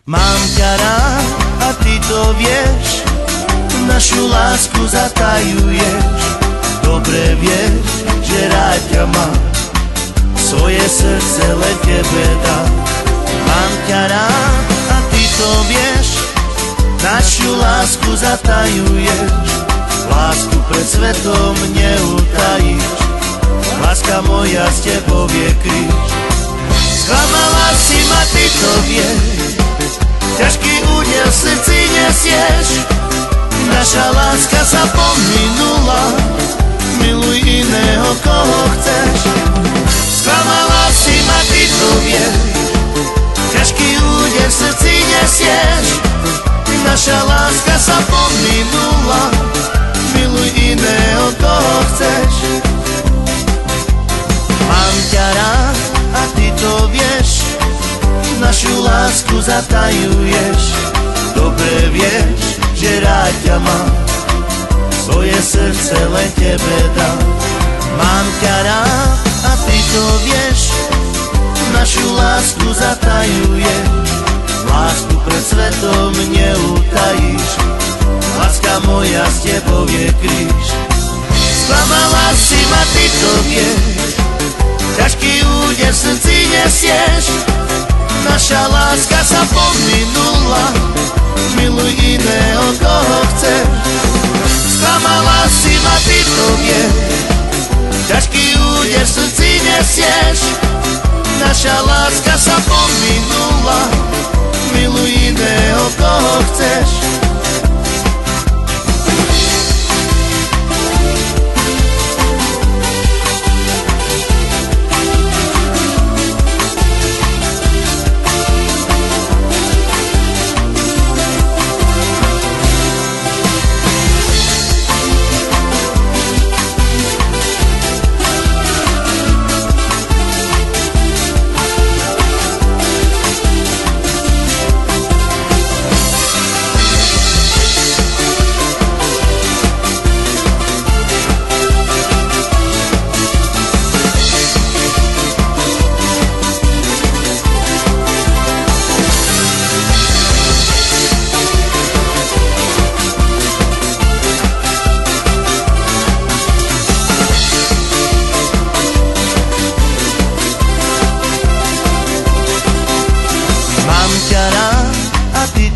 Mám ťa rád a ty to vieš, našu lásku zatajuješ. Dobre vieš, že rád ťa mám, svoje srdce len tebe dám. Mám ťa rád a ty to vieš, našu lásku zatajuješ. Lásku pred svetom neutajíš, láska moja s tebou je kríž. Sklamala si ma, ty to vieš, ťažký údel v srdci nesieš. Naša láska sa pominula, miluj iného, koho chceš. Sklamala si ma, ty to vieš, ťažký údel v srdci nesieš. Naša láska sa pominula, miluj iného, koho chceš. Mám ťa rád a ty to vieš, našu lásku zatajuješ. Dobre vieš, že rád ťa mám, svoje srdce len tebe dám. Mám ťa rád a ty to vieš, našu lásku zatajuješ. Lásku pred svetom neutajíš, láska moja s tebou je kríž. Sklamala si ma, ty to vieš, ťažký údel v srdci nesieš. Naša láska sa pominula, miluj iného, koho chceš. Sklamala si ma, ty to vieš, ťažký údel v srdci nesieš. Naša láska sa pominula, miluj iného, koho chceš.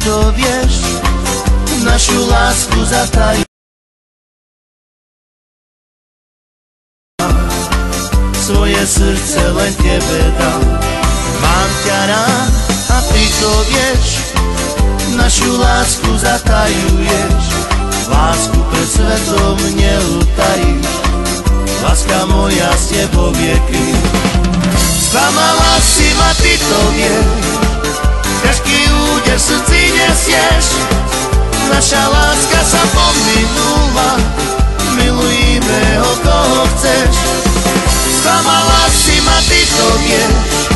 To vieš, našu lásku zatajuješ. Svoje srdce len tebe dám. Mám ťa rád a ty to vieš, našu lásku zatajuješ. Lásku pred svetom neutajíš, láska moja s tebou je kríž. Sklamala si ma, ty to vieš, ťažký údel v srdci nesieš. Naša láska sa pominula, miluj iného, koho chceš. Sklamala si ma, ty to vieš,